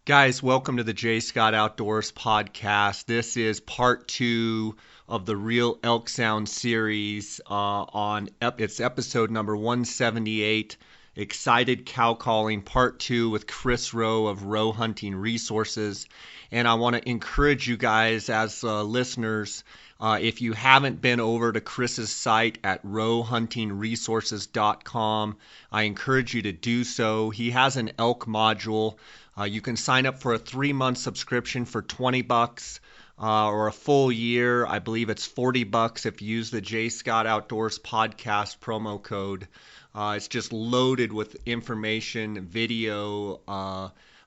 Guys, welcome to the J. Scott Outdoors podcast. This is part two of the Real Elk Sounds series. It's episode number 178, Excited Cow Calling, part two with Chris Rowe of Rowe Hunting Resources. And I want to encourage you guys as listeners, if you haven't been over to Chris's site at rowehuntingresources.com, I encourage you to do so. He has an elk module. You can sign up for a 3-month subscription for $20 or a full year. I believe it's $40 if you use the J. Scott Outdoors podcast promo code. It's just loaded with information, video,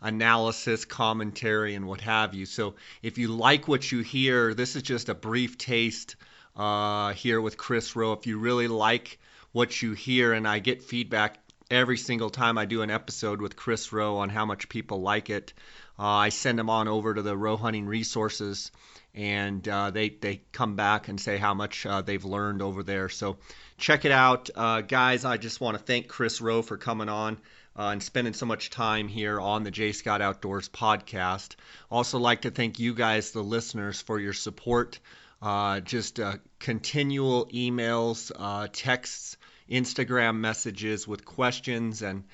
analysis, commentary, and what have you. So if you like what you hear, this is just a brief taste here with Chris Rowe. If you really like what you hear, and I get feedback every single time I do an episode with Chris Rowe on how much people like it, I send them on over to the Rowe Hunting Resources, and they come back and say how much they've learned over there. So check it out. Guys, I just want to thank Chris Rowe for coming on and spending so much time here on the J. Scott Outdoors podcast. Also like to thank you guys, the listeners, for your support. Just continual emails, texts, Instagram messages with questions and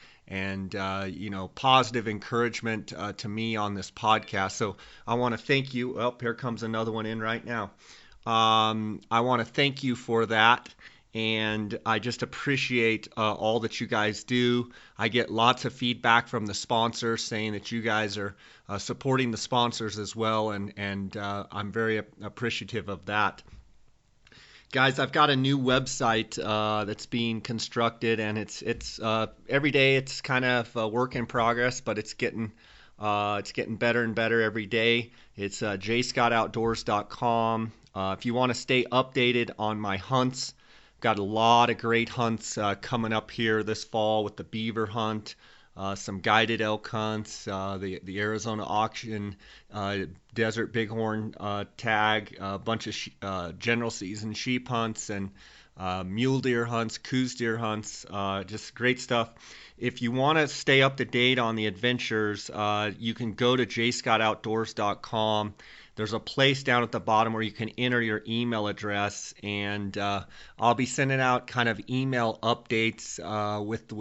positive encouragement to me on this podcast. So I want to thank you. Oh, here comes another one in right now. I want to thank you for that. And I just appreciate all that you guys do. I get lots of feedback from the sponsors saying that you guys are supporting the sponsors as well, and I'm very appreciative of that. Guys, I've got a new website that's being constructed, and it's every day it's kind of a work in progress, but it's getting better and better every day. It's jscottoutdoors.com. If you want to stay updated on my hunts, got a lot of great hunts coming up here this fall with the beaver hunt, some guided elk hunts, the Arizona auction, desert bighorn tag, a bunch of general season sheep hunts, and mule deer hunts, coos deer hunts, just great stuff. If you want to stay up to date on the adventures, you can go to jscottoutdoors.com. There's a place down at the bottom where you can enter your email address, and I'll be sending out kind of email updates with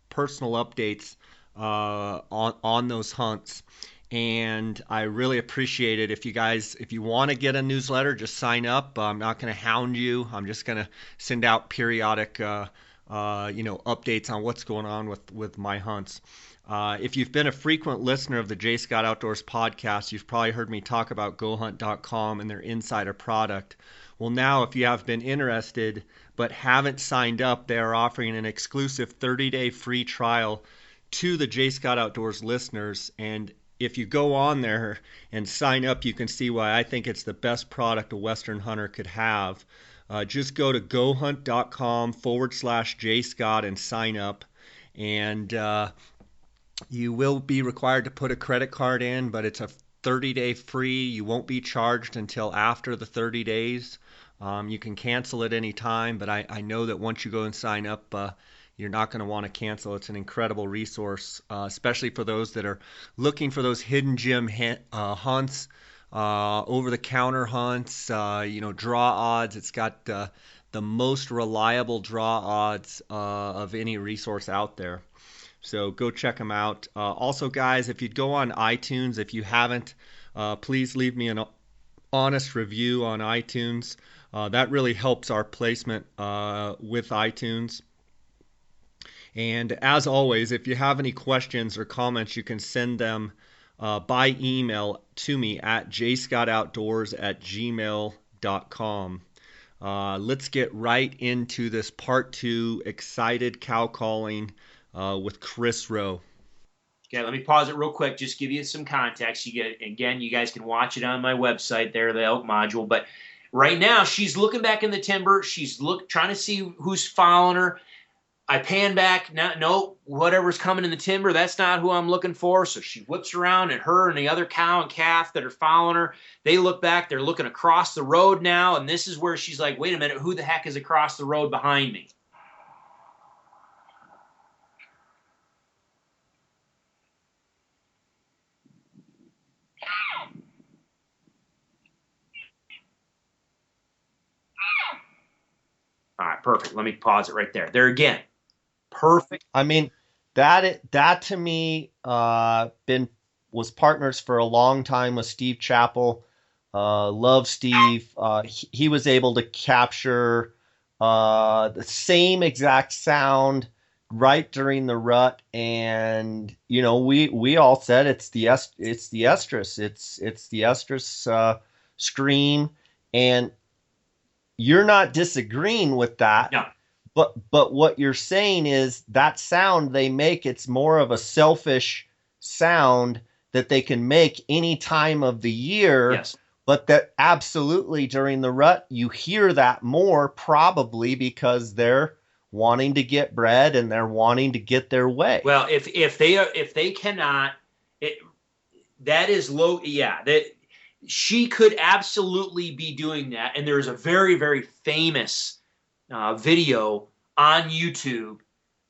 personal updates on those hunts. And I really appreciate it. If you want to get a newsletter, just sign up. I'm not going to hound you. I'm just going to send out periodic updates on what's going on with my hunts. If you've been a frequent listener of the J. Scott Outdoors podcast, you've probably heard me talk about GoHunt.com and their insider product. Well, now if you have been interested but haven't signed up, they are offering an exclusive 30-day free trial to the J. Scott Outdoors listeners. And if you go on there and sign up, you can see why I think it's the best product a Western hunter could have. Just go to gohunt.com/JScott and sign up. And you will be required to put a credit card in, but it's a 30-day free. You won't be charged until after the 30 days. You can cancel at any time, but I know that once you go and sign up, you're not going to want to cancel. It's an incredible resource, especially for those that are looking for those hidden gem hunts, over-the-counter hunts, draw odds. It's got the most reliable draw odds of any resource out there. So go check them out. Also, guys, if you'd go on iTunes, if you haven't, please leave me an honest review on iTunes. That really helps our placement with iTunes. And as always, if you have any questions or comments, you can send them by email to me at jscottoutdoors@gmail.com. Let's get right into this part two, Excited Cow Calling, with Chris Rowe. Okay, let me pause it real quick, just give you some context. You guys can watch it on my website there, the elk module. But right now, she's looking back in the timber. She's trying to see who's following her. I pan back. No, whatever's coming in the timber, that's not who I'm looking for. So she whips around, and her and the other cow and calf that are following her, they look back. They're looking across the road now, and this is where she's like, wait a minute, who the heck is across the road behind me? Perfect. Let me pause it right there. There again. Perfect. I mean, that to me been was partners for a long time with Steve Chappell. Love Steve. He was able to capture the same exact sound right during the rut, and we all said it's the estrus, it's the estrus scream, and you're not disagreeing with that. No. But what you're saying is that sound they make, it's more of a selfish sound that they can make any time of the year. Yes. But that absolutely during the rut, you hear that more probably because they're wanting to get bred and they're wanting to get their way. Well, if they cannot, it, that is low. Yeah, that she could absolutely be doing that. And there's a very, very famous video on YouTube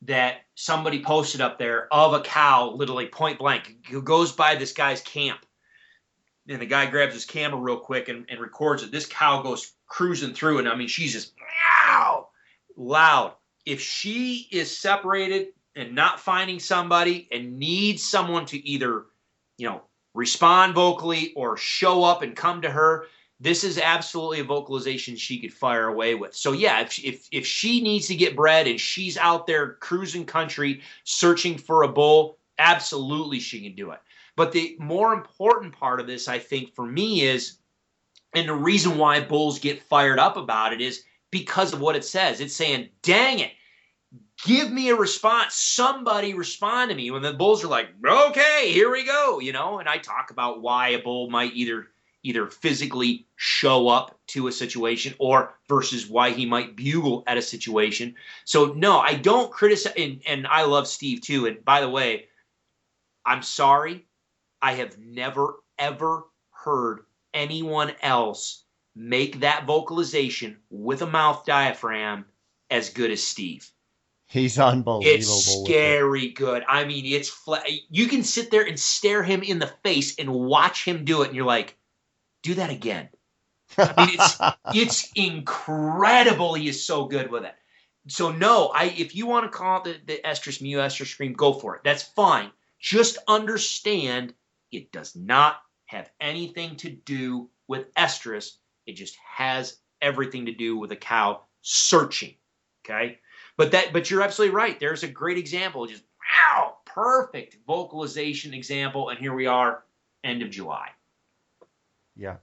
that somebody posted up there of a cow, literally point blank, who goes by this guy's camp. And the guy grabs his camera real quick and records it. This cow goes cruising through, and I mean, she's just meow, loud. If she is separated and not finding somebody and needs someone to either, respond vocally or show up and come to her, this is absolutely a vocalization she could fire away with. So yeah, if she needs to get bred and she's out there cruising country searching for a bull, absolutely she can do it. But the more important part of this, I think, for me is, and the reason why bulls get fired up about it is because of what it says. It's saying, dang it, give me a response. Somebody respond to me. When the bulls are like, okay, here we go, and I talk about why a bull might either physically show up to a situation or versus why he might bugle at a situation. So no, I don't criticize, and I love Steve too. And by the way, I'm sorry, I have never, ever heard anyone else make that vocalization with a mouth diaphragm as good as Steve. He's unbelievable. It's scary good. I mean, you can sit there and stare him in the face and watch him do it, and you're like, do that again. I mean, it's incredible. He is so good with it. So no, if you want to call it the estrus mew, estrus scream, go for it. That's fine. Just understand it does not have anything to do with estrus. It just has everything to do with a cow searching. Okay? But you're absolutely right. There's a great example. Just wow, perfect vocalization example. And here we are, end of July. Yeah.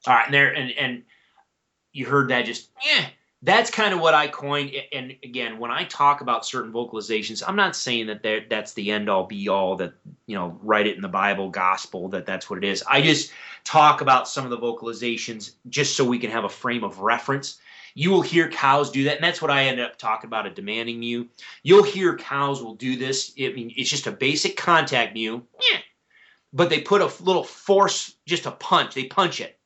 All right, and you heard that just that's kind of what I coined. And again, when I talk about certain vocalizations, I'm not saying that that's the end all be all, that write it in the Bible gospel that's what it is. I just talk about some of the vocalizations just so we can have a frame of reference. You will hear cows do that, and that's what I ended up talking about, a demanding mew. You'll hear cows will do this. I mean, it's just a basic contact mew, but they put a little force, just a punch. They punch it,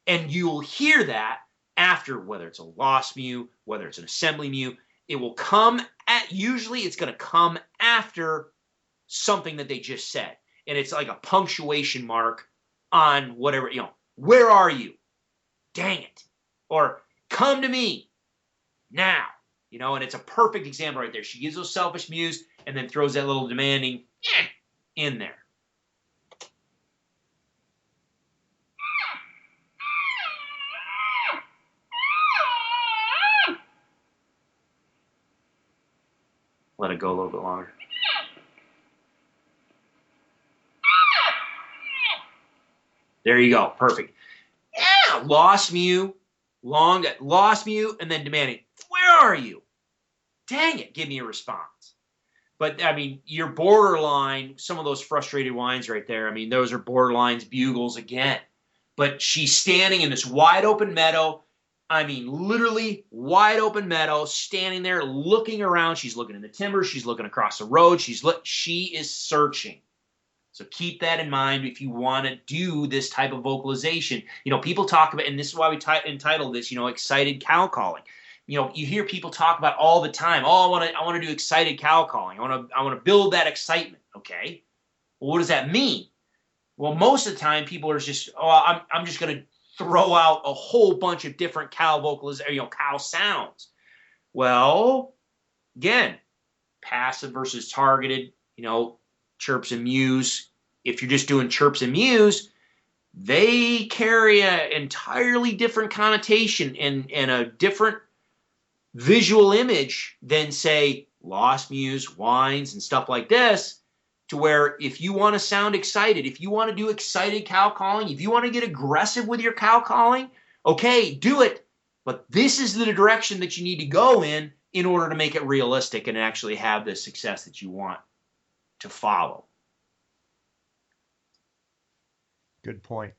and you'll hear that after, whether it's a lost mew, whether it's an assembly mew, it will come usually it's going to come after something that they just said, and it's like a punctuation mark on whatever, where are you? Dang it. Or come to me now, and it's a perfect example right there. She gives those selfish mews and then throws that little demanding in there. Let it go a little bit longer. There you go. Perfect. Yeah, lost mew, lost mew, and then demanding, where are you? Dang it, give me a response. But, I mean, you're borderline, some of those frustrated whines right there, I mean, those are borderline bugles again. But she's standing in this wide open meadow. I mean, literally wide open meadow, standing there looking around. She's looking in the timber. She's looking across the road. She is searching. So keep that in mind if you want to do this type of vocalization. People talk about, and this is why we entitled this, excited cow calling. You hear people talk about all the time. Oh, I want to do excited cow calling. I want to build that excitement. Okay. Well, what does that mean? Well, most of the time, people are just, I'm just going to throw out a whole bunch of different cow vocals, cow sounds. Well, again, passive versus targeted, chirps and mews. If you're just doing chirps and mews, they carry an entirely different connotation and a different visual image than, say, lost mews, whines, and stuff like this. To where if you want to sound excited, if you want to do excited cow calling, if you want to get aggressive with your cow calling, okay, do it. But this is the direction that you need to go in order to make it realistic and actually have the success that you want to follow. Good point.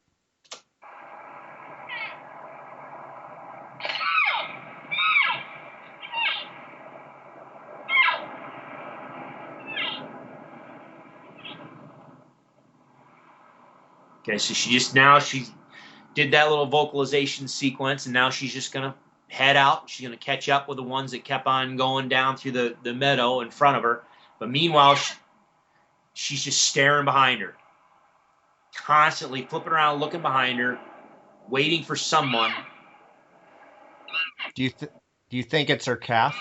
Okay, so she did that little vocalization sequence, and now she's just going to head out. She's going to catch up with the ones that kept on going down through the meadow in front of her. But meanwhile, she's just staring behind her, constantly flipping around, looking behind her, waiting for someone. Do you think it's her calf?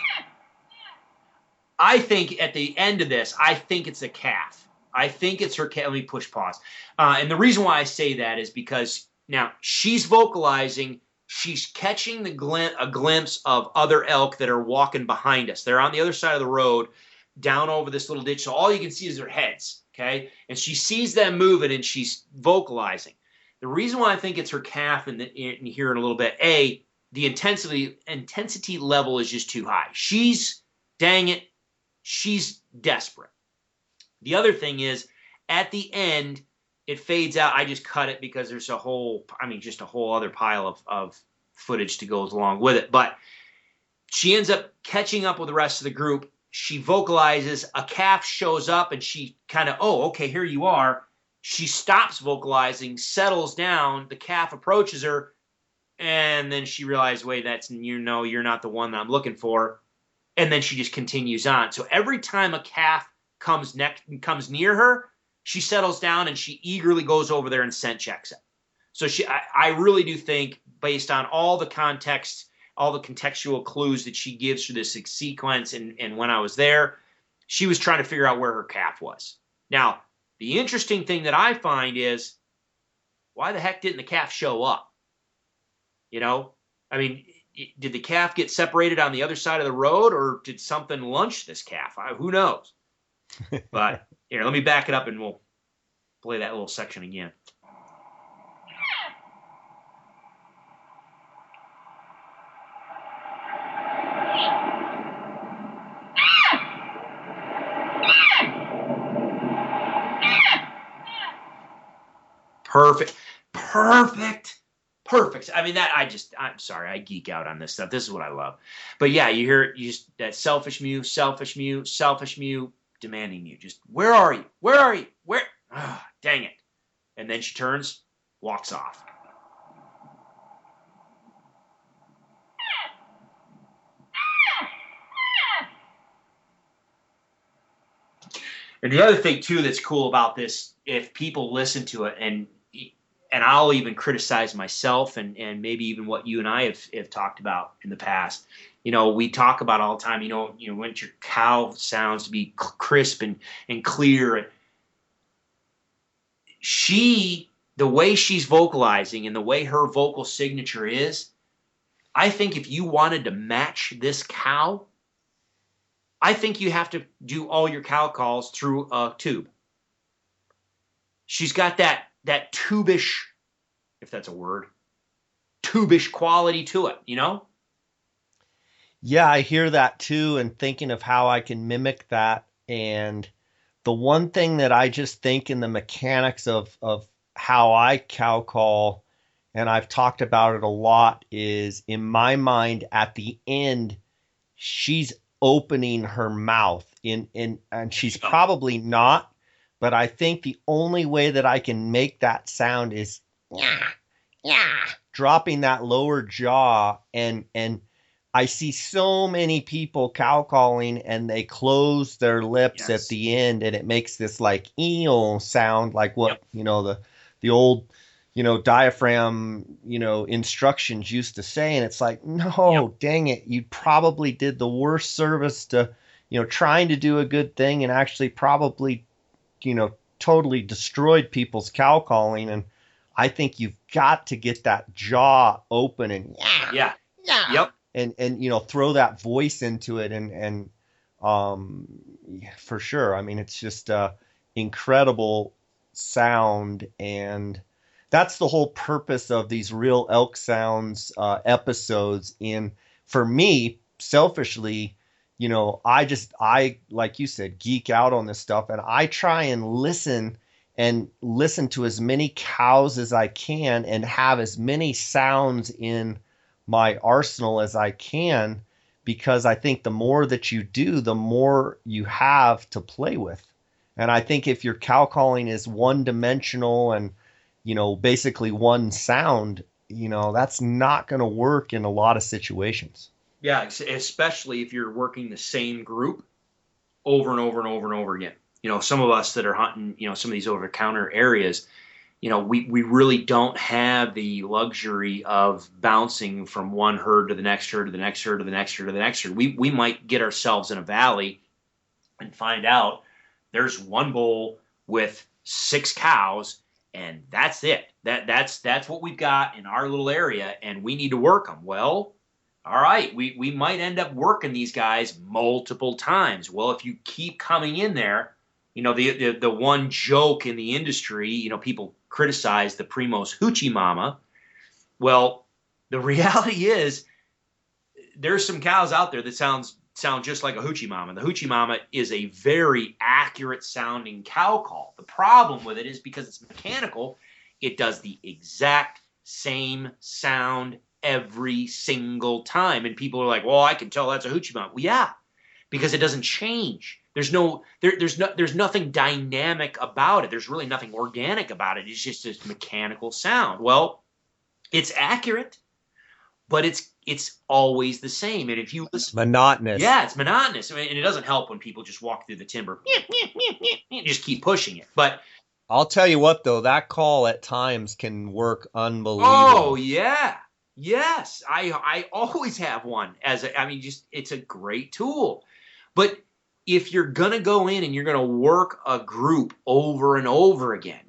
I think at the end of this, I think it's a calf. I think it's her calf. Let me push pause. And the reason why I say that is because now she's vocalizing. She's catching a glimpse of other elk that are walking behind us. They're on the other side of the road, down over this little ditch. So all you can see is their heads, okay? And she sees them moving, and she's vocalizing. The reason why I think it's her calf in here in a little bit, the intensity level is just too high. Dang it, she's desperate. The other thing is, at the end, it fades out. I just cut it because there's just a whole other pile of footage to go along with it. But she ends up catching up with the rest of the group. She vocalizes. A calf shows up, and she kind of, okay, here you are. She stops vocalizing, settles down. The calf approaches her, and then she realizes, wait, you're not the one that I'm looking for. And then she just continues on. So every time a calf comes near her, she settles down and she eagerly goes over there and scent checks it. So I really do think, based on all the context, all the contextual clues that she gives for this sequence, and when I was there, she was trying to figure out where her calf was. Now, the interesting thing that I find is, why the heck didn't the calf show up? I mean, did the calf get separated on the other side of the road, or did something lunch this calf? Who knows? But here, let me back it up and we'll play that little section again. Perfect. I mean, I'm sorry, I geek out on this stuff. This is what I love. But yeah, you hear that selfish mew, demanding mew. Just, where are you? Where? Dang it. And then she turns, walks off. And the other thing, too, that's cool about this, if people listen to it, and I'll even criticize myself and maybe even what you and I have talked about in the past. We talk about all the time, you want your cow sounds to be crisp and clear. The way she's vocalizing and the way her vocal signature is, I think if you wanted to match this cow, I think you have to do all your cow calls through a tube. She's got that tubish, if that's a word, tubish quality to it, Yeah, I hear that too, and thinking of how I can mimic that. And the one thing that I just think in the mechanics of how I cow call, and I've talked about it a lot, is in my mind at the end, she's opening her mouth and she's probably not, but I think the only way that I can make that sound is dropping that lower jaw and I see so many people cow calling and they close their lips at Yes. the end and it makes this like eel sound like Yep. what, the old, diaphragm, instructions used to say. And it's like, Yep. no, dang it. You probably did the worst service to, trying to do a good thing and actually probably, totally destroyed people's cow calling. And I think you've got to get that jaw open and yeah, Yeah. yeah, Yep. and throw that voice into it and um yeah, for sure. I mean, it's just incredible sound, and that's the whole purpose of these Real Elk Sounds episodes. In For me, selfishly, I like you said, geek out on this stuff, and I try and listen to as many cows as I can and have as many sounds in my arsenal as I can, because I think the more that you do, the more you have to play with. And I think if your cow calling is one dimensional and, basically one sound, that's not going to work in a lot of situations. Yeah. Especially if you're working the same group over and over and over and over again. Some of us that are hunting, some of these over the counter areas, we really don't have the luxury of bouncing from one herd to the next herd to the next herd to the next herd to the next herd. We might get ourselves in a valley and find out there's one bull with 6 cows, and that's it. That's what we've got in our little area, and we need to work them. Well, all right, we might end up working these guys multiple times. Well, if you keep coming in there, the one joke in the industry, people criticize the Primos hoochie mama. Well, the reality is there's some cows out there that sound just like a hoochie mama. The hoochie mama is a very accurate sounding cow call. The problem with it is because it's mechanical, it does the exact same sound every single time. And people are like, well, I can tell that's a hoochie mama. Well, yeah, because it doesn't change. There's nothing dynamic about it. There's really nothing organic about it. It's just this mechanical sound. Well, it's accurate, but it's always the same. And if you listen, Monotonous. yeah, it's monotonous. I mean, and it doesn't help when people just walk through the timber, just keep pushing it. But I'll tell you what, though, that call at times can work oh unbelievable. yeah, yes, I always have one I mean, just it's a great tool. But if you're gonna go in and you're gonna work a group over and over again,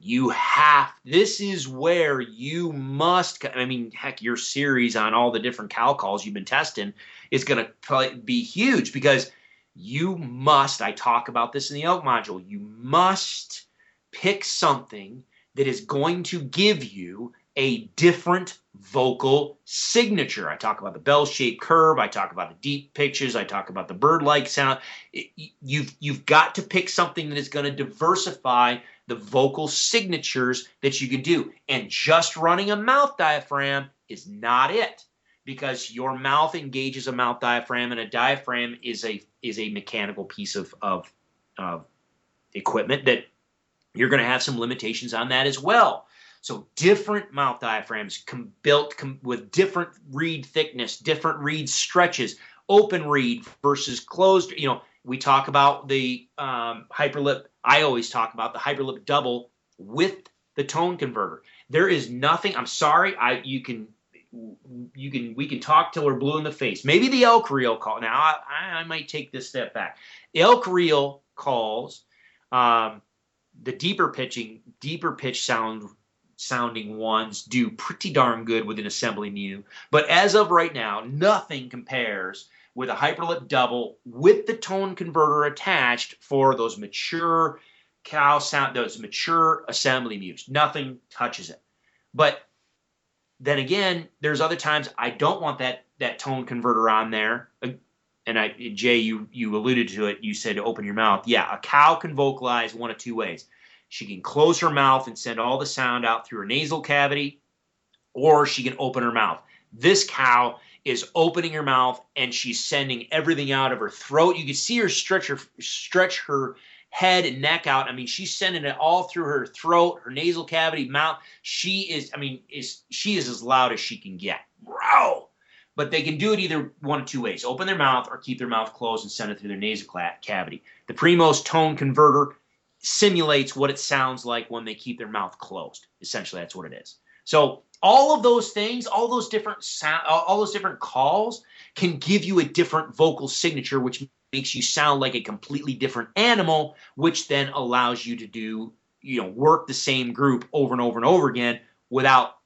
this is where you must. I mean, heck, your series on all the different cow calls you've been testing is gonna probably be huge because you must. I talk about this in the elk module. You must pick something that is going to give you a different vocal signature. I talk about the bell-shaped curve. I talk about the deep pitches. I talk about the bird-like sound. You've got to pick something that is going to diversify the vocal signatures that you can do. And just running a mouth diaphragm is not it, because your mouth engages a mouth diaphragm, and a diaphragm is a mechanical piece of equipment that you're going to have some limitations on that as well. So different mouth diaphragms built with different reed thickness, different reed stretches, open reed versus closed. We talk about the hyperlip. I always talk about the hyperlip double with the tone converter. There is nothing. I'm sorry. We can talk till we're blue in the face. Maybe the elk reel call. Now I might take this step back. Elk reel calls. The deeper pitch sounding ones do pretty darn good with an assembly mu. But as of right now, nothing compares with a hyperlip double with the tone converter attached for those mature cow sound, those mature assembly mus. Nothing touches it. But then again, there's other times I don't want that tone converter on there. And Jay, you alluded to it. You said open your mouth. Yeah, a cow can vocalize one of two ways. She can close her mouth and send all the sound out through her nasal cavity, or she can open her mouth. This cow is opening her mouth and she's sending everything out of her throat. You can see her stretch her head and neck out. I mean, she's sending it all through her throat, her nasal cavity, mouth. She is as loud as she can get. Bro. But they can do it either one of two ways: open their mouth or keep their mouth closed and send it through their nasal cavity. The Primos tone converter simulates what it sounds like when they keep their mouth closed. Essentially, that's what it is. So all of those things, all those different all those different calls can give you a different vocal signature, which makes you sound like a completely different animal, which then allows you to do, work the same group over and over and over again without,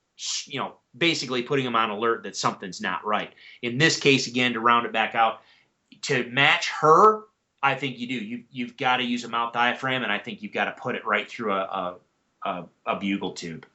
basically putting them on alert that something's not right. In this case, again, to round it back out, to match her, I think you do. You've got to use a mouth diaphragm, and I think you've got to put it right through a bugle tube.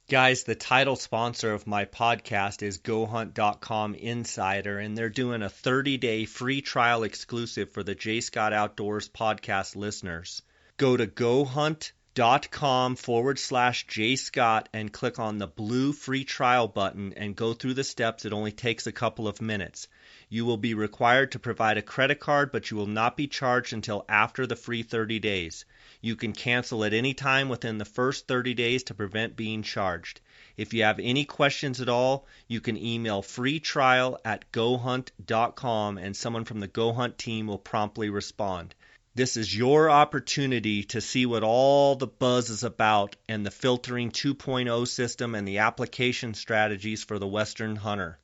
Guys, the title sponsor of my podcast is GoHunt.com Insider, and they're doing a 30-day free trial exclusive for the J. Scott Outdoors podcast listeners. Go to GoHunt.com/JScott and click on the blue free trial button and go through the steps. It only takes a couple of minutes. You will be required to provide a credit card, but you will not be charged until after the free 30 days. You can cancel at any time within the first 30 days to prevent being charged. If you have any questions at all, you can email freetrial@gohunt.com and someone from the GoHunt team will promptly respond. This is your opportunity to see what all the buzz is about and the filtering 2.0 system and the application strategies for the Western hunter.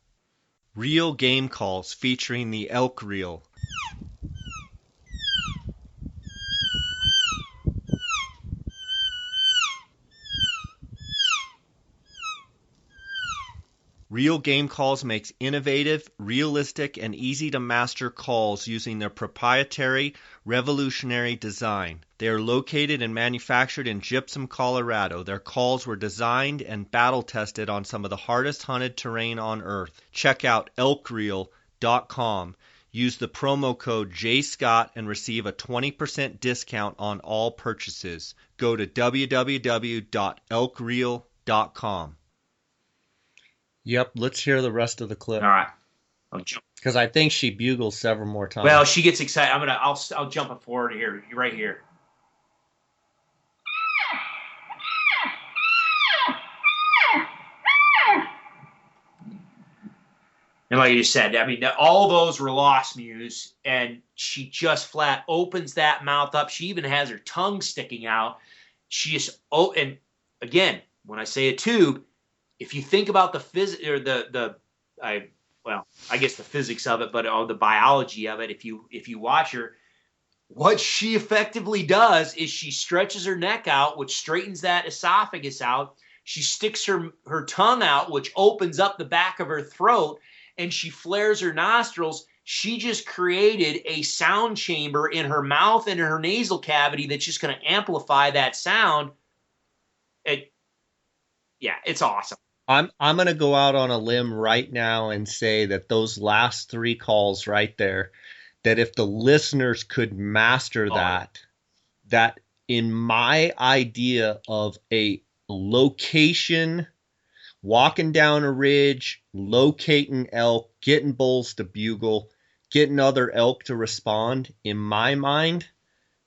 Real game calls featuring the elk reel. Real Game Calls makes innovative, realistic, and easy-to-master calls using their proprietary, revolutionary design. They are located and manufactured in Gypsum, Colorado. Their calls were designed and battle-tested on some of the hardest hunted terrain on Earth. Check out elkreel.com. Use the promo code JScott and receive a 20% discount on all purchases. Go to www.elkreel.com. Yep, let's hear the rest of the clip. All right, I'll jump. Because I think she bugles several more times. Well, she gets excited. I'll jump it forward here, right here. And like you just said, I mean, all those were lost mews, and she just flat opens that mouth up. She even has her tongue sticking out. She just, and again, when I say a tube, if you think about the physics or I guess the physics of it, but the biology of it, if you watch her, what she effectively does is she stretches her neck out, which straightens that esophagus out. She sticks her tongue out, which opens up the back of her throat, and she flares her nostrils. She just created a sound chamber in her mouth and in her nasal cavity that's just going to amplify that sound. It's awesome. I'm going to go out on a limb right now and say that those last three calls right there, that if the listeners could master that in my idea of a location, walking down a ridge, locating elk, getting bulls to bugle, getting other elk to respond, in my mind,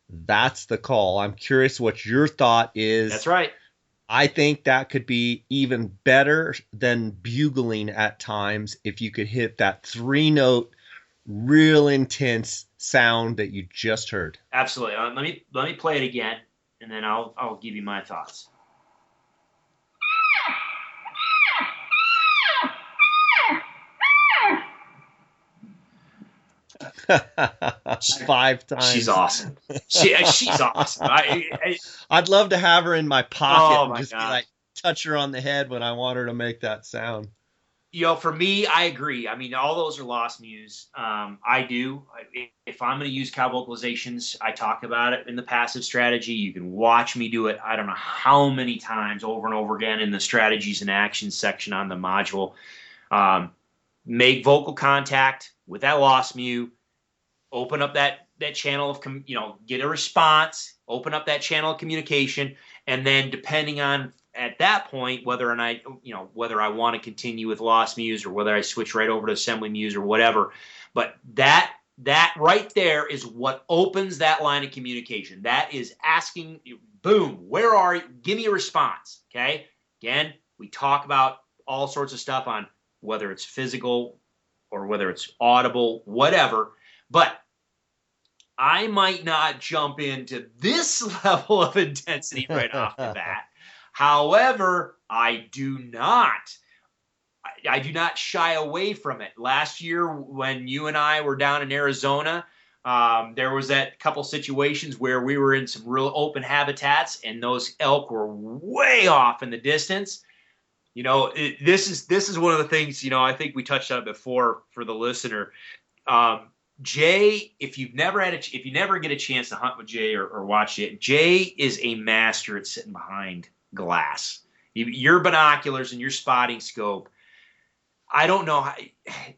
that's the call. I'm curious what your thought is. That's right. I think that could be even better than bugling at times if you could hit that 3-note, real intense sound that you just heard. Absolutely. Let me play it again, and then I'll give you my thoughts. 5 times. She's awesome. She's awesome. I'd love to have her in my pocket Oh and my just be God. like, touch her on the head when I want her to make that sound. For me, I agree. I mean, all those are lost mews. I do. If I'm going to use cow vocalizations, I talk about it in the passive strategy. You can watch me do it. I don't know how many times over and over again in the strategies and actions section on the module. Make vocal contact with that lost mew. Open up that channel of, get a response. Open up that channel of communication, and then depending on at that point whether I want to continue with lost mews or whether I switch right over to assembly mews or whatever. But that right there is what opens that line of communication. That is asking, boom, where are you? Give me a response. Okay. Again, we talk about all sorts of stuff on whether it's physical or whether it's audible, whatever. But I might not jump into this level of intensity right off the bat. However, I do not shy away from it. Last year, when you and I were down in Arizona, there was that couple situations where we were in some real open habitats, and those elk were way off in the distance. This is one of the things. I think we touched on it before for the listener. Jay, if you never get a chance to hunt with Jay or watch it, Jay is a master at sitting behind glass. Your binoculars and your spotting scope. I don't know how,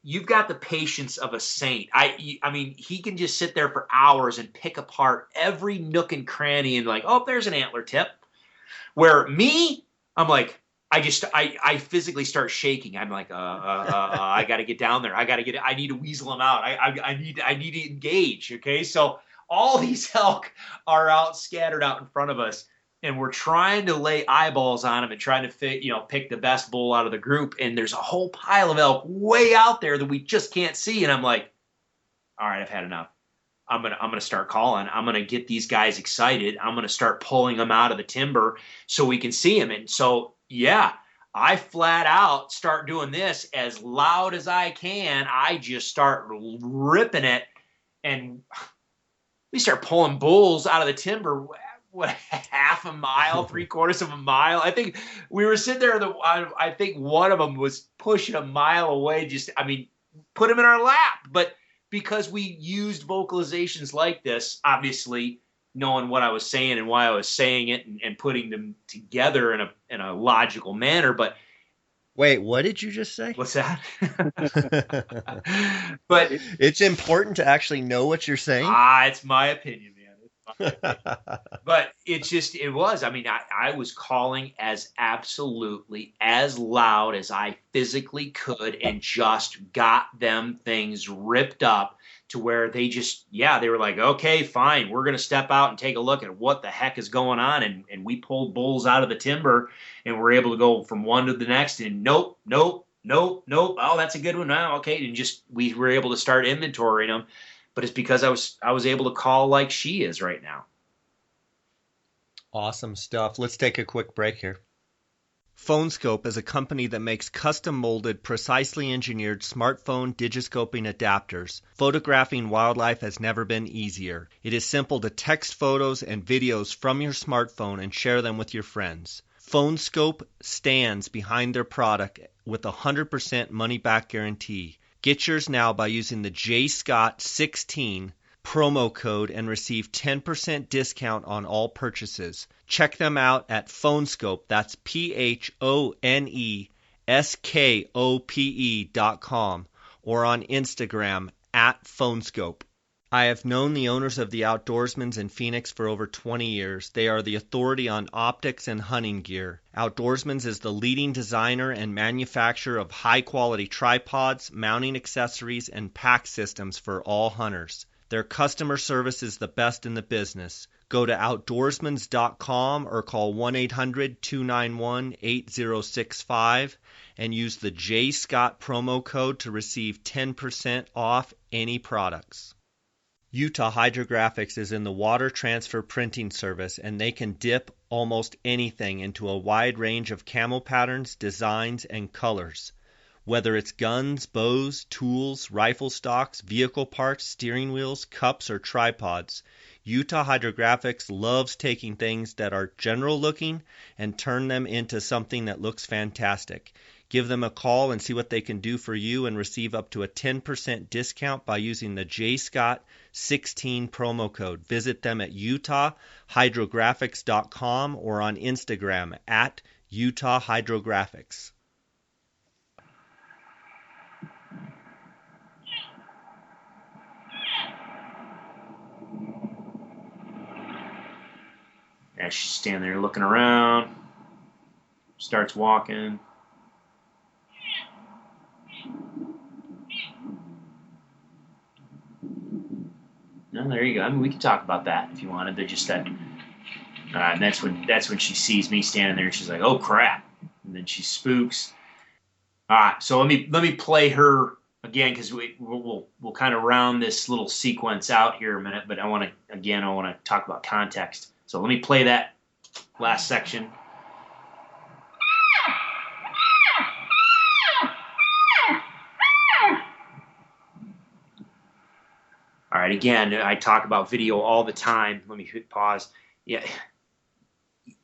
you've got the patience of a saint. I mean, he can just sit there for hours and pick apart every nook and cranny and like, oh, there's an antler tip. Where me, I'm like, I physically start shaking. I'm like, I got to get down there. I need to weasel him out. I need to engage. Okay. So all these elk are out scattered out in front of us, and we're trying to lay eyeballs on them and trying to pick the best bull out of the group. And there's a whole pile of elk way out there that we just can't see. And I'm like, all right, I've had enough. I'm gonna start calling. I'm gonna get these guys excited. I'm gonna start pulling them out of the timber so we can see them. And so, yeah, I flat out start doing this as loud as I can. I just start ripping it, and we start pulling bulls out of the timber. What, half a mile, 3/4 of a mile? I think we were sitting there. I think one of them was pushing a mile away. Put him in our lap, but because we used vocalizations like this, obviously knowing what I was saying and why I was saying it, and putting them together in a logical manner. But wait, what did you just say? What's that? But it's important to actually know what you're saying. It's my opinion, man. But it was. I mean, I was calling as absolutely as loud as I physically could, and just got them things ripped up to where they were like, okay, fine, we're going to step out and take a look at what the heck is going on. And we pulled bulls out of the timber, and we're able to go from one to the next, and nope. Oh, that's a good one now. Okay. And we were able to start inventorying them. But it's because I was able to call like she is right now. Awesome stuff. Let's take a quick break here. PhoneScope is a company that makes custom-molded, precisely engineered smartphone digiscoping adapters. Photographing wildlife has never been easier. It is simple to text photos and videos from your smartphone and share them with your friends. PhoneScope stands behind their product with a 100% money-back guarantee. Get yours now by using the JScott16 promo code and receive 10% discount on all purchases. Check them out at PhoneScope. That's PhoneSkope.com, or on Instagram at PhoneScope. I have known the owners of the Outdoorsmans in Phoenix for over 20 years. They are the authority on optics and hunting gear. Outdoorsmans is the leading designer and manufacturer of high-quality tripods, mounting accessories, and pack systems for all hunters. Their customer service is the best in the business. Go to outdoorsmans.com or call 1-800-291-8065 and use the J. Scott promo code to receive 10% off any products. Utah Hydrographics is in the water transfer printing service, and they can dip almost anything into a wide range of camo patterns, designs, and colors. Whether it's guns, bows, tools, rifle stocks, vehicle parts, steering wheels, cups, or tripods, Utah Hydrographics loves taking things that are general looking and turn them into something that looks fantastic. Give them a call and see what they can do for you, and receive up to a 10% discount by using the JScott16 promo code. Visit them at utahhydrographics.com or on Instagram at Utah Hydrographics. Yeah, she's standing there looking around, starts walking. No, there you go. I mean, we can talk about that if you wanted. They're just that. And that's when she sees me standing there, and she's like, "Oh crap!" And then she spooks. All right, so let me play her again because we'll kind of round this little sequence out here a minute. But I want to talk about context. So let me play that last section. All right, again, I talk about video all the time. Let me hit pause. Yeah,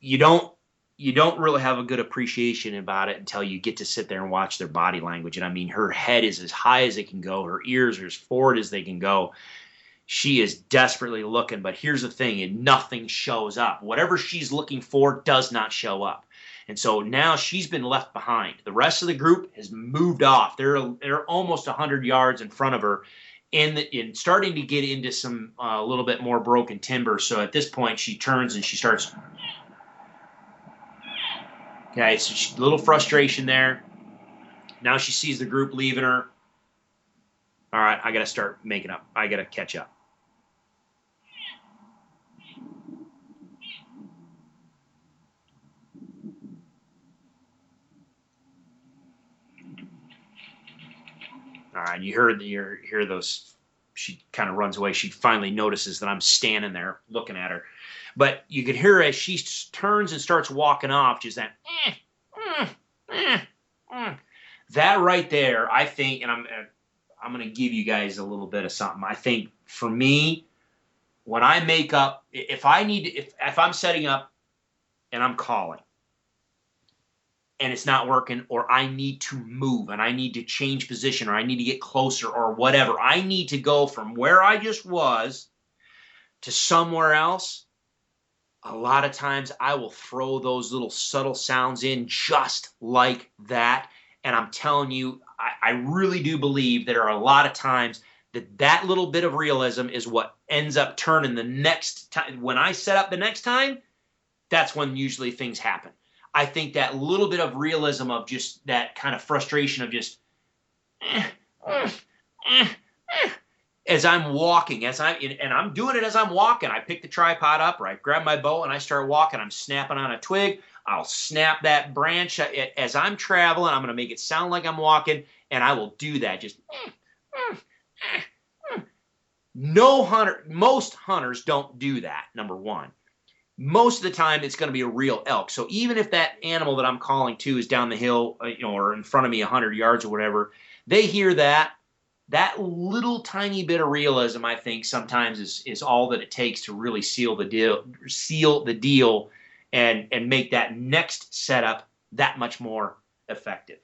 you don't you don't really have a good appreciation about it until you get to sit there and watch their body language. And I mean, her head is as high as it can go, her ears are as forward as they can go. She is desperately looking, but here's the thing, and nothing shows up. Whatever she's looking for does not show up. And so now she's been left behind. The rest of the group has moved off. They're almost 100 yards in front of her, in starting to get into some a little bit more broken timber. So at this point, she turns and she starts. Okay, so a little frustration there. Now she sees the group leaving her. All right, I got to start making up. I got to catch up. All right, you hear those. She kind of runs away. She finally notices that I'm standing there looking at her, but you could hear her as she turns and starts walking off. Just that, eh, eh. That right there. I think, and I'm going to give you guys a little bit of something. I think for me, when I make up, if I need, if I'm setting up and I'm calling, and it's not working, or I need to move and I need to change position, or I need to get closer, or whatever. I need to go from where I just was to somewhere else. A lot of times I will throw those little subtle sounds in just like that. And I'm telling you, I really do believe there are a lot of times that little bit of realism is what ends up turning the next time. When I set up the next time, that's when usually things happen. I think that little bit of realism of just that kind of frustration of just eh, eh, eh, eh, as I'm walking, and I'm doing it as I'm walking. I pick the tripod up, or I grab my bow and I start walking. I'm snapping on a twig. I'll snap that branch as I'm traveling. I'm going to make it sound like I'm walking, and I will do that. Just most hunters don't do that. Number one. Most of the time it's going to be a real elk. So even if that animal that I'm calling to is down the hill, or in front of me 100 yards or whatever, they hear that. That little tiny bit of realism, I think, sometimes is all that it takes to really seal the deal, and make that next setup that much more effective.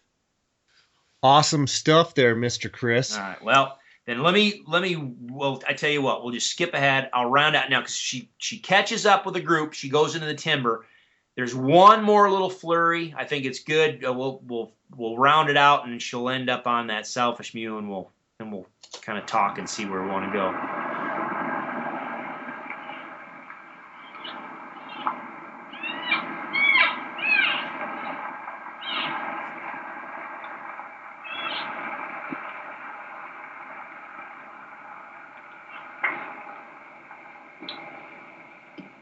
Awesome stuff there, Mr. All Chris. right. Well, then well, I tell you what, we'll just skip ahead. I'll round out now because she catches up with the group. She goes into the timber. There's one more little flurry. I think it's good. We'll round it out, and she'll end up on that selfish mew, and we'll kind of talk and see where we want to go.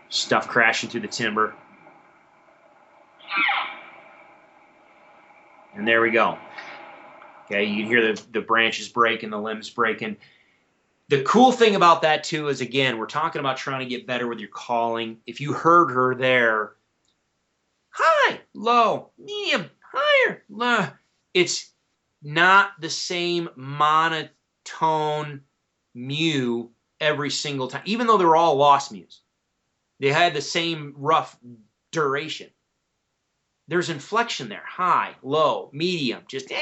Stuff crashing through the timber. And there we go. Okay, you can hear the branches breaking, the limbs breaking. The cool thing about that, too, is, again, we're talking about trying to get better with your calling. If you heard her there, high, low, medium, higher, low, it's not the same monotone mew every single time, even though they're all lost mews. They had the same rough duration. There's inflection there. High, low, medium, just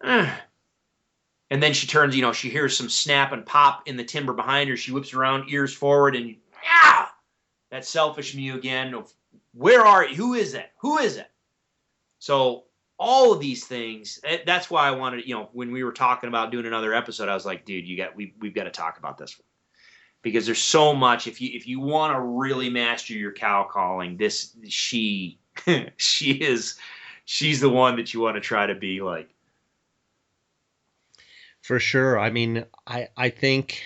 And then she turns, she hears some snap and pop in the timber behind her. She whips around, ears forward, and that selfish mew again. Where are you? Who is that? Who is it? So all of these things, that's why I wanted, when we were talking about doing another episode, I was like, dude, we've got to talk about this one. Because there's so much. If you want to really master your cow calling, she's the one that you want to try to be like. For sure. I mean, I think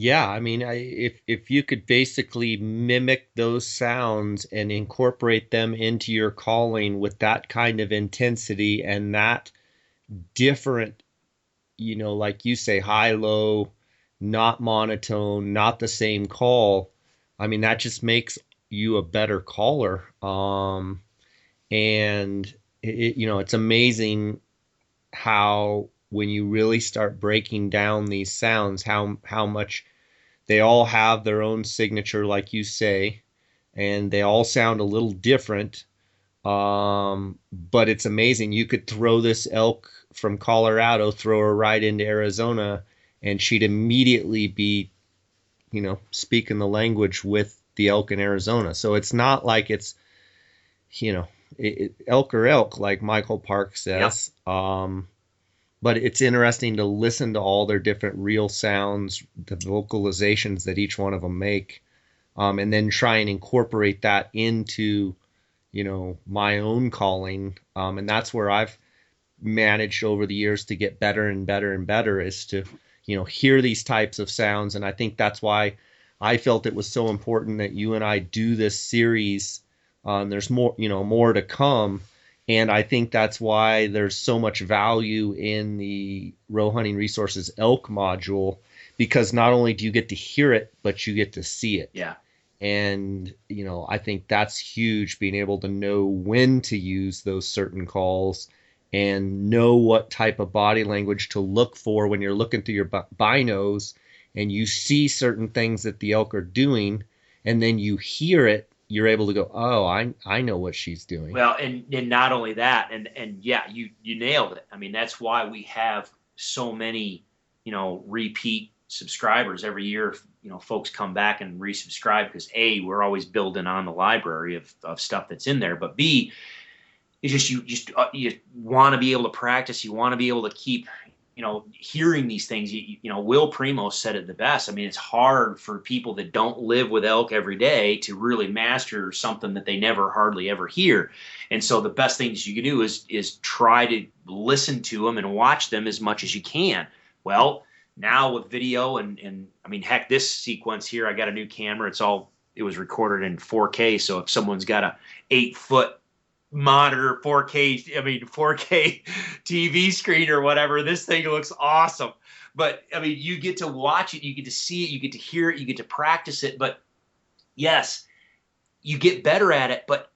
Yeah, I mean, if you could basically mimic those sounds and incorporate them into your calling with that kind of intensity and that different, like you say, high, low, not monotone, not the same call. I mean, that just makes you a better caller. And it's amazing how when you really start breaking down these sounds, how much they all have their own signature, like you say, and they all sound a little different. But it's amazing. You could throw this elk from Colorado, throw her right into Arizona, and she'd immediately be, speaking the language with the elk in Arizona. So it's not like it's, you know, elk or elk, like Michael Park Yep. says. But it's interesting to listen to all their different real sounds, the vocalizations that each one of them make, and then try and incorporate that into, my own calling. And that's where I've managed over the years to get better and better and better is to, hear these types of sounds. And I think that's why I felt it was so important that you and I do this series. There's more, more to come. And I think that's why there's so much value in the Row Hunting Resources elk module, because not only do you get to hear it, but you get to see it. Yeah. And, I think that's huge, being able to know when to use those certain calls and know what type of body language to look for when you're looking through your binos and you see certain things that the elk are doing, and then you hear it, you're able to go, oh, I know what she's doing. Well, and not only that, and yeah, you nailed it. I mean, that's why we have so many, repeat subscribers every year. Folks come back and resubscribe because A, we're always building on the library of stuff that's in there, but B, it's just you want to be able to practice. You want to be able to keep hearing these things. Will Primo said it the best. I mean, it's hard for people that don't live with elk every day to really master something that they never hardly ever hear. And so the best things you can do is try to listen to them and watch them as much as you can. Well, now with video and I mean, heck, this sequence here, I got a new camera. It was recorded in 4K. So if someone's got a 8-foot monitor 4K, I mean 4K TV screen or whatever, this thing looks awesome. But I mean, you get to watch it, you get to see it, you get to hear it, you get to practice it. But yes, you get better at it. But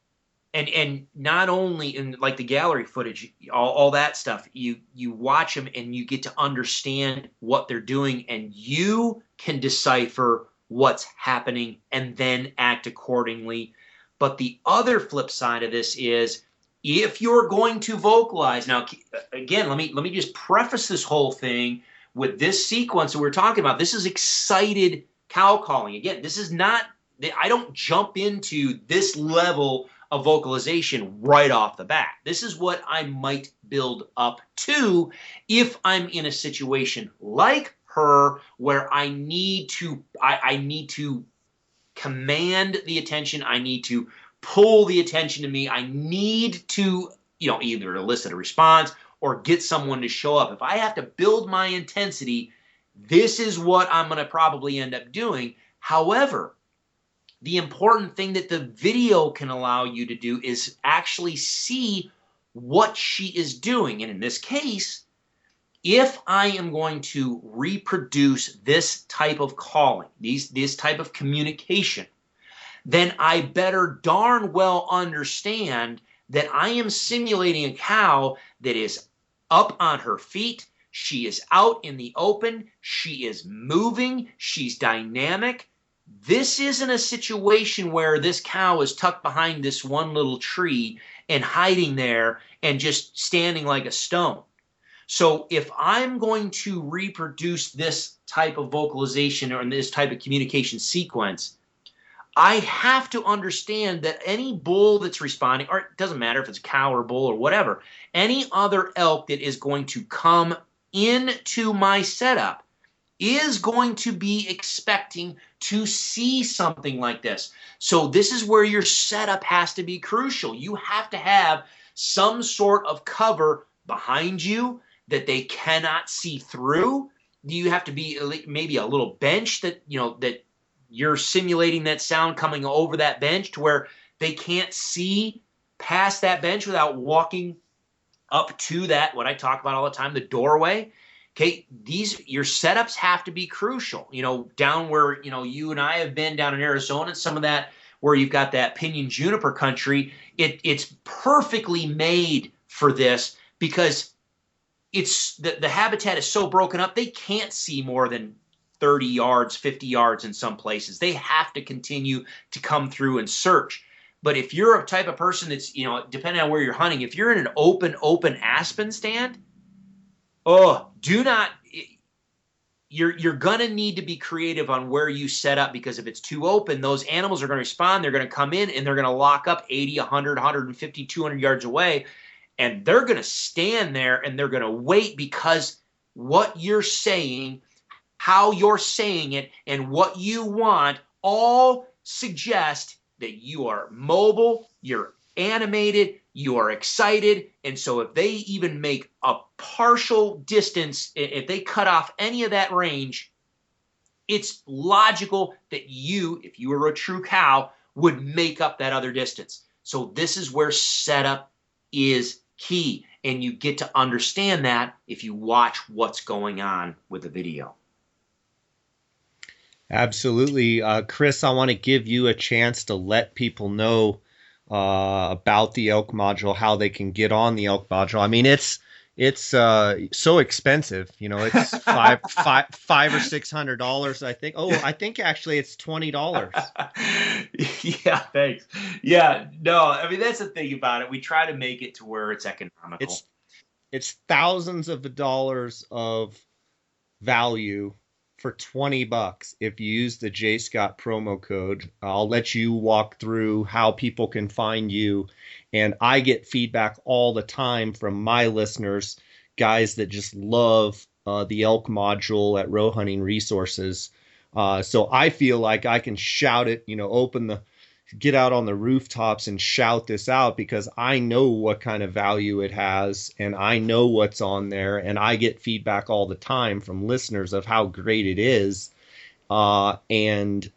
and not only in like the gallery footage, all that stuff, you watch them and you get to understand what they're doing, and you can decipher what's happening and then act accordingly. But the other flip side of this is if you're going to vocalize, now again, let me just preface this whole thing with this sequence that we're talking about. This is excited cow calling. Again, this is not, I don't jump into this level of vocalization right off the bat. This is what I might build up to if I'm in a situation like her where I need to command the attention. I need to pull the attention to me. I need to, either elicit a response or get someone to show up. If I have to build my intensity, this is what I'm going to probably end up doing. However, the important thing that the video can allow you to do is actually see what she is doing. And in this case, if I am going to reproduce this type of calling, this type of communication, then I better darn well understand that I am simulating a cow that is up on her feet. She is out in the open. She is moving. She's dynamic. This isn't a situation where this cow is tucked behind this one little tree and hiding there and just standing like a stone. So if I'm going to reproduce this type of vocalization or this type of communication sequence, I have to understand that any bull that's responding, or it doesn't matter if it's a cow or bull or whatever, any other elk that is going to come into my setup is going to be expecting to see something like this. So this is where your setup has to be crucial. You have to have some sort of cover behind you that they cannot see through. Do you have to be maybe a little bench that that you're simulating that sound coming over that bench to where they can't see past that bench without walking up to that, what I talk about all the time, the doorway. Okay, your setups have to be crucial. Down where you and I have been down in Arizona, and some of that where you've got that pinyon juniper country, it's perfectly made for this because it's the habitat is so broken up they can't see more than 30 yards, 50 yards in some places. They have to continue to come through and search. But if you're a type of person that's, depending on where you're hunting, if you're in an open aspen stand, do not. You're gonna need to be creative on where you set up, because if it's too open, those animals are going to respond. They're going to come in and they're going to lock up 80, 100, 150, 200 yards away, and they're going to stand there and they're going to wait, because what you're saying, how you're saying it, and what you want all suggest that you are mobile, you're animated, you are excited. And so if they even make a partial distance, if they cut off any of that range, it's logical that you, if you were a true cow, would make up that other distance. So this is where setup is key. And you get to understand that if you watch what's going on with the video. Absolutely. Chris, I want to give you a chance to let people know about the elk module, how they can get on the elk module. I mean, it's so expensive. It's five or $600, I think. Oh, I think actually it's $20. Yeah, thanks. Yeah, no, I mean that's the thing about it. We try to make it to where it's economical. It's thousands of dollars of value for $20 if you use the J Scott promo code. I'll let you walk through how people can find you. And I get feedback all the time from my listeners, guys that just love the elk module at Row Hunting Resources. So I feel like I can shout it, get out on the rooftops and shout this out, because I know what kind of value it has and I know what's on there, and I get feedback all the time from listeners of how great it is. And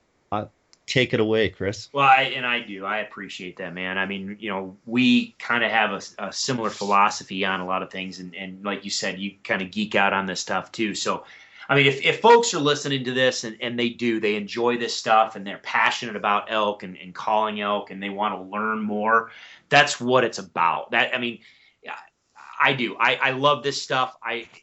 take it away, Chris. Well, I do. I appreciate that, man. I mean, we kind of have a similar philosophy on a lot of things, and like you said, you kind of geek out on this stuff too. So I mean, if folks are listening to this and they enjoy this stuff and they're passionate about elk and calling elk and they want to learn more, that's what it's about. I mean, I do. I love this stuff.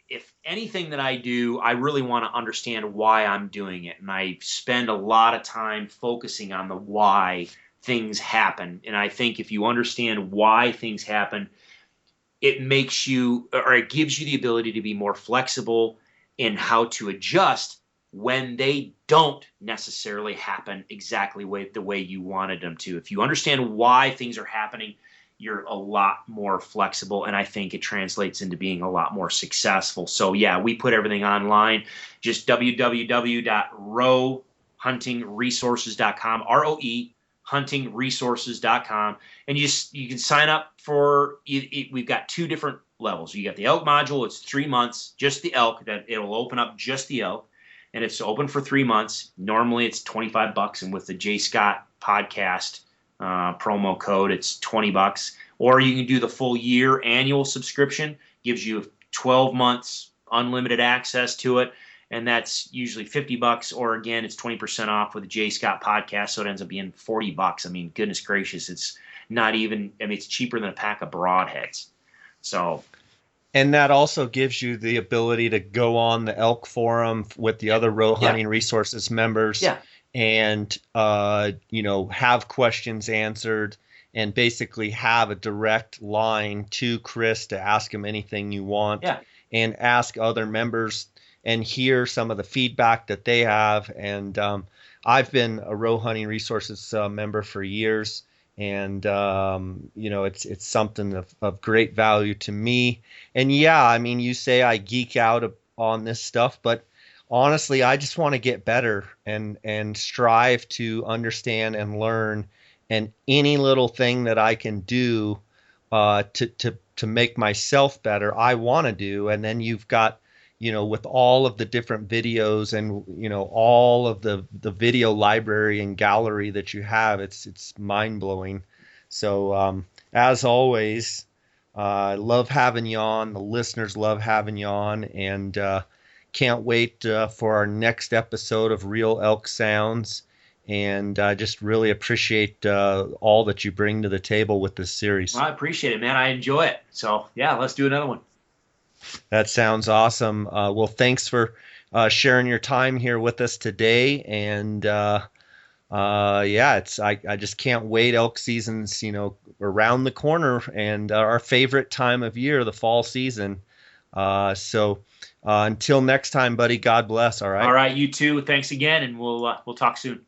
If anything that I do, I really want to understand why I'm doing it. And I spend a lot of time focusing on the why things happen. And I think if you understand why things happen, it makes you, or it gives you the ability to be more flexible in how to adjust when they don't necessarily happen exactly the way you wanted them to. If you understand why things are happening, you're a lot more flexible, and I think it translates into being a lot more successful. So yeah, we put everything online. Just www.rowhuntingresources.com, ROE huntingresources.com, and you can sign up for. We've got two different levels. You got the elk module. It's 3 months, just the elk. That it'll open up just the elk, and it's open for 3 months. Normally it's $25, and with the J Scott podcast promo code, it's $20. Or you can do the full year annual subscription. Gives you 12 months unlimited access to it, and that's usually $50. Or again, it's 20% off with the J Scott podcast, so it ends up being $40. I mean, goodness gracious, it's not even. I mean, it's cheaper than a pack of broadheads. So, and that also gives you the ability to go on the elk forum with the other Row Hunting Resources members, and have questions answered, and basically have a direct line to Chris to ask him anything you want, and ask other members and hear some of the feedback that they have. And I've been a Row Hunting Resources member for years. And, it's something of great value to me. And yeah, I mean, you say I geek out on this stuff, but honestly, I just want to get better and strive to understand and learn. And any little thing that I can do to make myself better, I want to do. And then you've got with all of the different videos and all of the video library and gallery that you have, it's mind blowing. So as always, I love having you on. The listeners love having you on, and can't wait for our next episode of Real Elk Sounds. And I just really appreciate all that you bring to the table with this series. Well, I appreciate it, man. I enjoy it. So yeah, let's do another one. That sounds awesome. Well, thanks for sharing your time here with us today. And yeah, I just can't wait. Elk season's around the corner, and our favorite time of year, the fall season. So until next time, buddy. God bless. All All right. right, you too. Thanks again, and we'll talk soon.